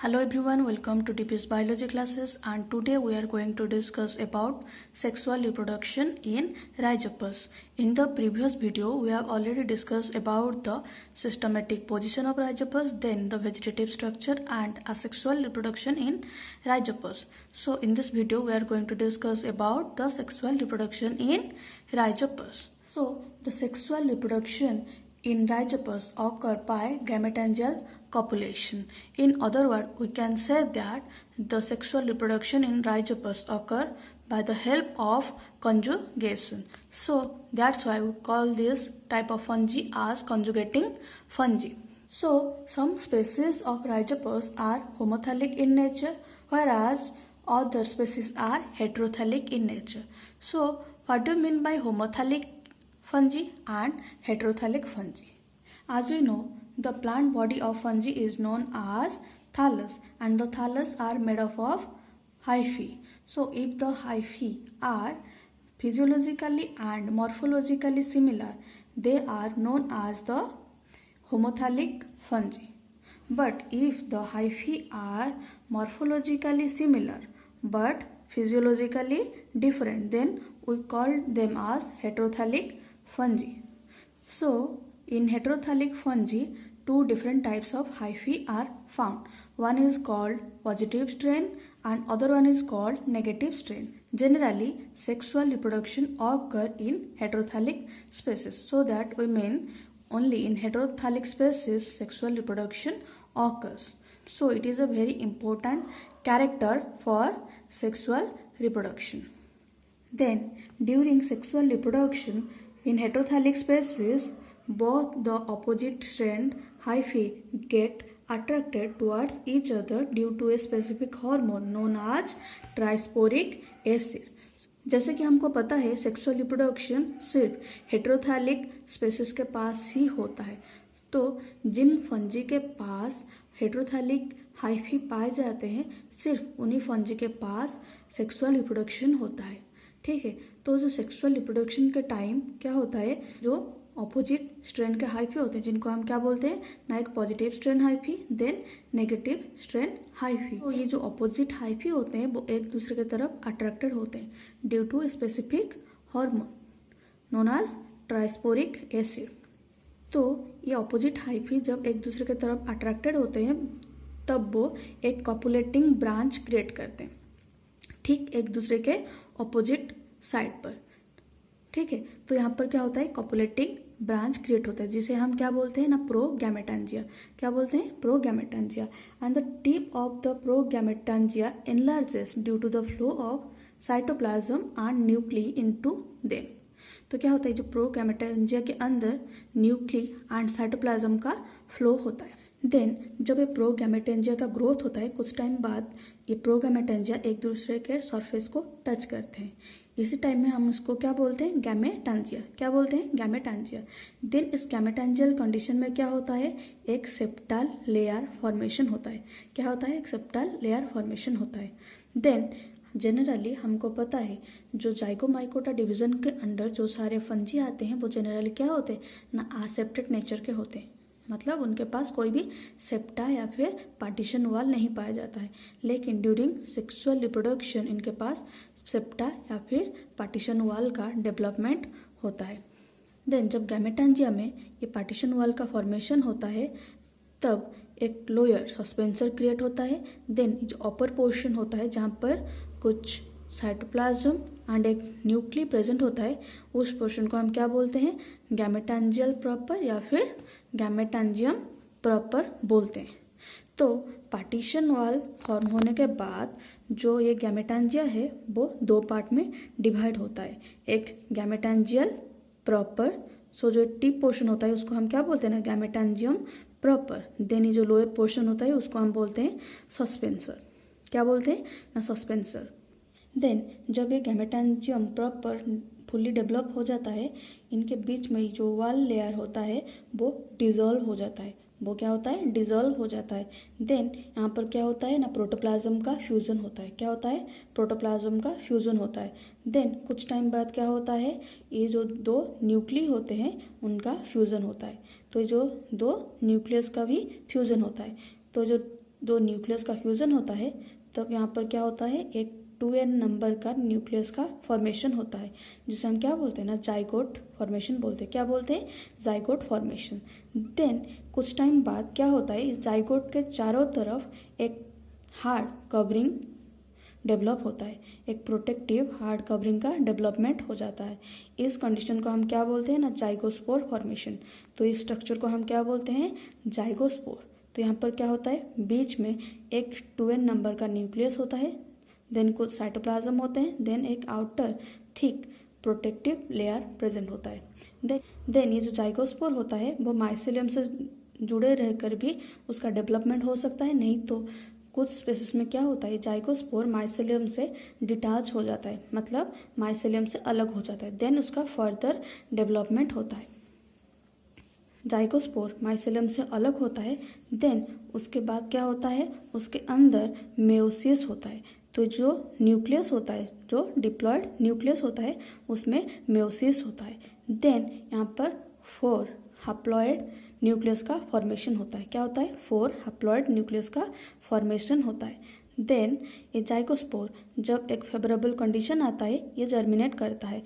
Hello everyone, welcome to DPS biology classes, and today we are going to discuss about sexual reproduction in rhizopus. In the previous video we have already discussed about the systematic position of rhizopus, then the vegetative structure and asexual reproduction in rhizopus. So in this video we are going to discuss about the sexual reproduction in rhizopus. So the sexual reproduction in rhizopus occur by gametangial copulation. In other words, we can say that the sexual reproduction in rhizopus occur by the help of conjugation. So that's why we call this type of fungi as conjugating fungi. So some species of rhizopus are homothallic in nature, whereas other species are heterothallic in nature. So what do you mean by homothallic fungi and heterothallic fungi? As we know, the plant body of fungi is known as thallus, and the thallus are made up of hyphae. So if the hyphae are physiologically and morphologically similar, they are known as the homothallic fungi. But if the hyphae are morphologically similar but physiologically different, then we call them as heterothallic fungi. So in heterothallic fungi, two different types of hyphae are found. One is called positive strain and other one is called negative strain. Generally, sexual reproduction occur in heterothallic species. So that we mean only in heterothallic species sexual reproduction occurs. So it is a very important character for sexual reproduction. Then during sexual reproduction in heterothallic species, both the opposite strand hyphae get attracted towards each other due to a specific hormone known as trisporic acid. जैसे कि हमको पता है sexual reproduction सिर्फ हेटेरोथैलिक spaces के पास ही होता है. तो जिन फंजी के पास हेटेरोथैलिक हाइफी पाए जाते हैं, सिर्फ उन्हीं फंजी के पास सेक्सुअल रिप्रोडक्शन होता है. ठीक है. तो जो सेक्सुअल रिप्रोडक्शन के टाइम क्या होता है, जो ऑपोजिट स्ट्रेन के हाइफी होते हैं जिनको हम क्या बोलते हैं ना, एक positive strain hyphae then negative strain hyphae. तो ये जो ऑपोजिट हाइफी होते हैं वो एक दूसरे की तरफ अट्रैक्टेड होते हैं due to specific hormone known as trisporic acid. तो ये ऑपोजिट हाइफी जब एक दूसरे की तरफ अट्रैक्टेड होते हैं तब वो एक कॉपुलेटिंग ब्रांच क्रिएट करते हैं, ठीक एक दूसरे के ऑपोजिट साइड पर. ठीक है. तो यहाँ पर क्या होता है, कॉपुलेटिंग ब्रांच क्रिएट होता है जिसे हम क्या बोलते हैं ना, प्रोगैमेटांजिया. क्या बोलते हैं, progametangia. And the tip of the progametangia enlarges due to the flow of cytoplasm and nuclei into them. तो क्या होता है, जो प्रोगैमेटांजिया के अंदर न्यूक्ली एंड साइटोप्लाज्म का फ्लो होता है. देन जब ये प्रोगैमेटांजिया का ग्रोथ होता है, कुछ टाइम बाद ये प्रोगैमेटांजिया एक दूसरे के सरफेस को टच करते हैं. इसी टाइम में हम उसको क्या बोलते हैं, गैमेटांजिया. क्या बोलते हैं, गैमेटांजिया. देन इस गैमेटांजियल कंडीशन में क्या होता है, एक सेप्टल लेयर फॉर्मेशन होता है. क्या होता है, एक सेप्टल लेयर फॉर्मेशन होता है. देन जनरली हमको पता है जो जाइगोमाइकोटा डिवीजन के अंडर जो सारे फंजी आते हैं वो जनरली क्या होते हैं ना, आसेप्टेड नेचर के होते हैं. मतलब उनके पास कोई भी सेप्टा या फिर पार्टीशन वॉल नहीं पाया जाता है. लेकिन ड्यूरिंग सेक्सुअल रिप्रोडक्शन इनके पास सेप्टा या फिर पार्टीशन वॉल का डेवलपमेंट होता है. देन जब गैमेटांजिया में ये पार्टीशन वॉल का फॉर्मेशन होता है तब एक लोअर सस्पेंसर क्रिएट होता है. देन जो अपर पोर्शन होता है जहाँ पर कुछ साइटोप्लाज्म एंड एक न्यूक्ली प्रेजेंट होता है, उस पोर्शन को हम क्या बोलते हैं, गैमेटांजियल प्रॉपर या फिर गैमेटांजियम प्रॉपर बोलते हैं. तो पार्टीशन वॉल फॉर्म होने के बाद जो ये गैमेटांजिया है वो दो पार्ट में डिवाइड होता है. एक गैमेटांजियल प्रॉपर, सो जो टिप पोर्शन होता है उसको हम क्या बोलते हैं ना, गैमेटांजियम प्रॉपर. देन ये जो लोअर पोर्शन होता है उसको हम बोलते हैं सस्पेंसर. क्या बोलते हैं ना, सस्पेंसर. देन जब ये गैमेटांजियम प्रॉपर फुल्ली डेवलप हो जाता है, इनके बीच में जो वॉल लेयर होता है वो डिजॉल्व हो जाता है. वो क्या होता है, डिजॉल्व हो जाता है. देन यहाँ पर क्या होता है ना, प्रोटोप्लाज्म का फ्यूजन होता है. क्या होता है, प्रोटोप्लाज्म का फ्यूजन होता है. देन कुछ टाइम बाद क्या होता है, ये जो दो न्यूक्ली होते हैं उनका फ्यूजन होता है. तो जो दो न्यूक्लियस का भी फ्यूजन होता है. तो जो दो न्यूक्लियस का फ्यूजन होता है तब यहाँ पर क्या होता है, एक 2n नंबर का न्यूक्लियस का फॉर्मेशन होता है, जिसे हम क्या बोलते हैं ना, जाइगोट फॉर्मेशन बोलते हैं। क्या बोलते हैं? Zygote formation. देन कुछ टाइम बाद क्या होता है, इस जाइगोट के चारों तरफ एक हार्ड कवरिंग डेवलप होता है, एक प्रोटेक्टिव हार्ड कवरिंग का डेवलपमेंट हो जाता है। इस कंडीशन को हम क्या बोलते हैं ना, जाइगोस्पोर फॉर्मेशन। तो इस स्ट्रक्चर को हम क्या बोलते हैं, जाइगोस्पोर। तो यहाँ पर क्या होता है, बीच में एक 2n नंबर का न्यूक्लियस होता है, देन कुछ साइटोप्लाज्म होते हैं, देन एक outer thick protective layer present होता है। देन ये जो जाइगोस्पोर होता है वो माइसेलियम से जुड़े रहकर भी उसका डेवलपमेंट हो सकता है, नहीं तो कुछ स्पेसिस में क्या होता है, जाइगोस्पोर माइसेलियम से डिटैच हो जाता है, मतलब माइसेलियम से अलग हो जाता है, देन उसका फर्दर डेवलपमेंट होता है। जाइगोस्पोर माइसेलियम से अलग होता है, देन उसके बाद क्या होता है, उसके अंदर मेयोसिस होता है। तो जो न्यूक्लियस होता है, जो डिप्लॉयड न्यूक्लियस होता है, उसमें मेयोसिस होता है। देन यहाँ पर 4 हैप्लॉयड न्यूक्लियस का फॉर्मेशन होता है। क्या होता है? 4 हैप्लॉयड न्यूक्लियस का फॉर्मेशन होता है। देन ये जाइगोस्पोर जब एक फेवरेबल कंडीशन आता है, ये जर्मिनेट करता है।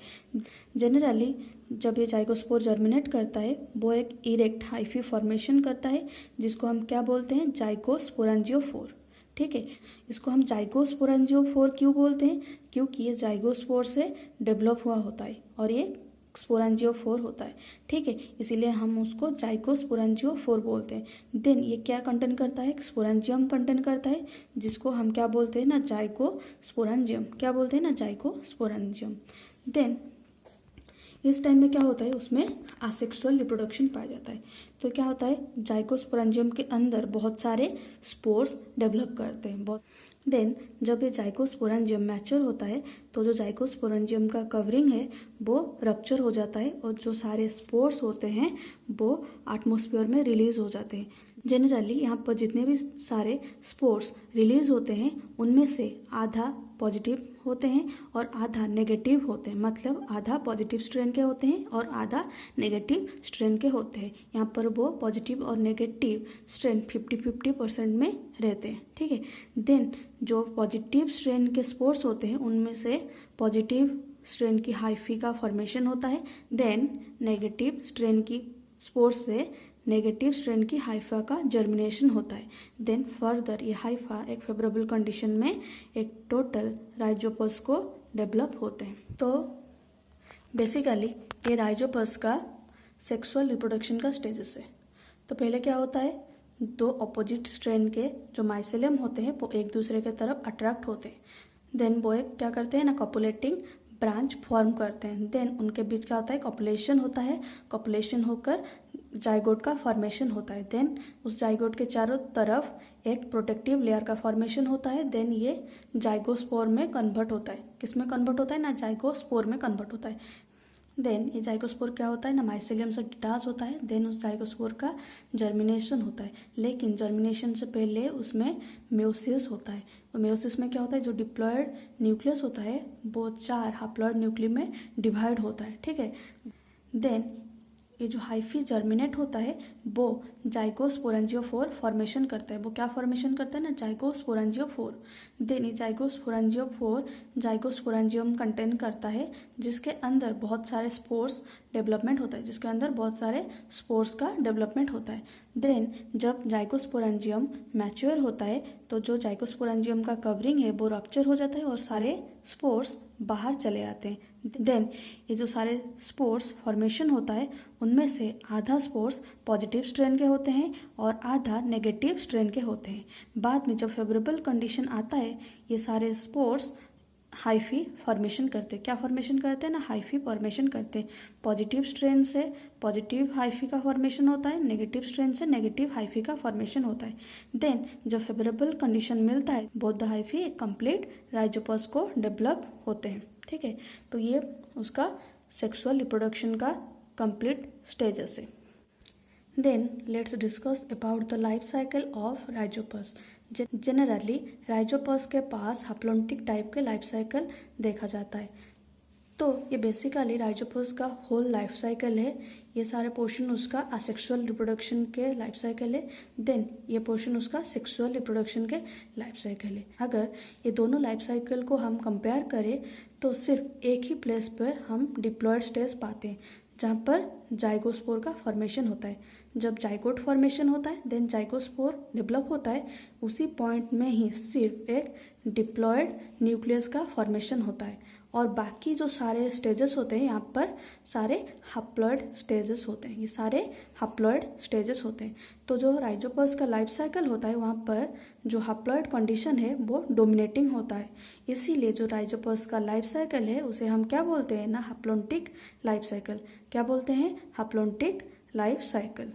जनरली जब ये जाइगोस्पोर जर्मिनेट करता है वो एक इरेक्ट हाइफी फॉर्मेशन करता है, जिसको हम क्या बोलते हैं, जाइगोस्पोरेंजियोफोर। ठीक है, इसको हम जाइगोस्पोरेंजियोफोर क्यों बोलते हैं, क्योंकि ये जाइगोस्पोर से डेवलप हुआ होता है और ये स्पोरेंजियोफोर होता है। ठीक है, इसीलिए हम उसको जाइगोस्पोरेंजियोफोर बोलते हैं। देन ये क्या कंटेन करता है, स्पोरेंजियम कंटेन करता है, जिसको हम क्या बोलते हैं ना, जाइगोस्पोरेंजियम। क्या बोलते हैं ना, जाइगोस्पोरेंजियम। देन इस टाइम में क्या होता है, उसमें आसेक्सुअल रिप्रोडक्शन पाया जाता है। तो क्या होता है, जाइगोस्पोरेंजियम के अंदर बहुत सारे स्पोर्स डेवलप करते हैं। देन जब ये जाइगोस्पोरेंजियम मैच्योर होता है तो जो जाइगोस्पोरेंजियम का कवरिंग है वो रप्चर हो जाता है और जो सारे स्पोर्स होते हैं वो एटमॉस्फेयर में रिलीज हो जाते हैं। जनरली यहाँ पर जितने भी सारे स्पोर्स रिलीज होते हैं उनमें से आधा पॉजिटिव होते हैं और आधा नेगेटिव होते हैं, मतलब आधा पॉजिटिव स्ट्रेन के होते हैं और आधा नेगेटिव स्ट्रेन के होते हैं। यहाँ पर वो पॉजिटिव और नेगेटिव स्ट्रेन 50-50% में रहते हैं। ठीक है, देन जो पॉजिटिव स्ट्रेन के स्पोर्स होते हैं उनमें से पॉजिटिव स्ट्रेन की हाइफी का फॉर्मेशन होता है, देन नेगेटिव स्ट्रेन की स्पोर्स से नेगेटिव स्ट्रेन की हाइफा का जर्मिनेशन होता है। देन फर्दर ये हाइफा एक फेवरेबल कंडीशन में एक टोटल राइजोपस को डेवलप होते हैं। तो बेसिकली ये राइजोपस का सेक्सुअल रिप्रोडक्शन का स्टेजेस है। तो पहले क्या होता है, दो अपोजिट स्ट्रेन के जो माइसेलियम होते हैं वो एक दूसरे के तरफ अट्रैक्ट होते हैं, देन वो एक क्या करते हैं ना, कॉपुलेटिंग ब्रांच फॉर्म करते हैं। देन उनके बीच क्या होता है, कॉपुलेशन होता है, कॉपुलेशन होकर जाइगोट का फॉर्मेशन होता है। देन उस जाइगोट के चारों तरफ एक प्रोटेक्टिव लेयर का फॉर्मेशन होता है, देन ये जाइगोस्पोर में कन्वर्ट होता है। किस में कन्वर्ट होता है ना, जाइगोस्पोर में कन्वर्ट होता है। देन ये जाइगोस्पोर क्या होता है ना, माइसेलियम से डिटैच होता है, देन उस जाइगोस्पोर का जर्मिनेशन होता है। लेकिन जर्मिनेशन से पहले उसमें मेयोसिस होता है। तो मेयोसिस में क्या होता है, जो डिप्लॉयड न्यूक्लियस होता है वो 4 हैप्लॉयड न्यूक्लिय में डिवाइड होता है। ठीक है, देन ये जो हाइफी जर्मिनेट होता है वो जाइगोस्पोरेंजियोफोर फॉर्मेशन करता है। वो क्या फॉर्मेशन करता है ना, जाइगोस्पोरेंजियोफोर। देन ये जाइगोस्पोरेंजियोफोर जाइगोस्पोरेंजियम कंटेन करता है, जिसके अंदर बहुत सारे स्पोर्स डेवलपमेंट होता है, जिसके अंदर बहुत सारे स्पोर्स का डेवलपमेंट होता है। देन जब जाइगोस्पोरेंजियम मैच्योर होता है तो जो जाइगोस्पोरेंजियम का कवरिंग है वो रप्चर हो जाता है और सारे स्पोर्स बाहर चले आते हैं। देन ये जो सारे स्पोर्स फॉर्मेशन होता है उनमें से आधा स्पोर्स पॉजिटिव स्ट्रेन के होते हैं और आधा नेगेटिव स्ट्रेन के होते हैं। बाद में जब फेवरेबल कंडीशन आता है ये सारे स्पोर्स हाइफी फॉर्मेशन करते हैं। क्या फॉर्मेशन करते हैं ना, हाइफी फॉर्मेशन करते हैं। पॉजिटिव स्ट्रेन से पॉजिटिव हाइफी का फॉर्मेशन होता है, नेगेटिव स्ट्रेन से नेगेटिव हाइफी का फॉर्मेशन होता है। देन जब फेवरेबल कंडीशन मिलता है बोथ द हाइफी एक कंप्लीट राइजोपस को डेवलप होते हैं। ठीक है, तो ये उसका सेक्सुअल रिप्रोडक्शन का कंप्लीट स्टेजेस है। Then let's discuss about the life cycle of Rhizopus. Generally Rhizopus के पास हैप्लॉन्टिक टाइप के लाइफ साइकिल देखा जाता है। तो ये बेसिकली राइजोपस का होल लाइफ साइकिल है। ये सारे पोर्शन उसका असेक्सुअल रिप्रोडक्शन के लाइफ साइकिल है, देन ये पोर्शन उसका सेक्सुअल रिप्रोडक्शन के लाइफ साइकिल है। अगर ये दोनों लाइफ साइकिल को हम कंपेयर करें तो सिर्फ एक ही प्लेस पर हम डिप्लॉयड स्टेज पाते हैं, जहाँ पर जाइगोस्पोर का फॉर्मेशन होता है। जब जाइगोट फॉर्मेशन होता है देन जाइगोस्पोर डेवलप होता है, उसी पॉइंट में ही सिर्फ एक डिप्लॉयड न्यूक्लियस का फॉर्मेशन होता है, और बाकी जो सारे स्टेजेस होते हैं यहाँ पर सारे हैप्लॉयड स्टेजेस होते हैं। ये सारे हैप्लॉयड स्टेजेस होते हैं। तो जो राइजोपस का लाइफ साइकिल होता है वहाँ पर जो हैप्लॉयड कंडीशन है वो डोमिनेटिंग होता है। इसीलिए जो राइजोपस का लाइफ साइकिल है उसे हम क्या बोलते हैं ना, हैप्लॉन्टिक लाइफ साइकिल। क्या बोलते हैं? Haplontic life cycle.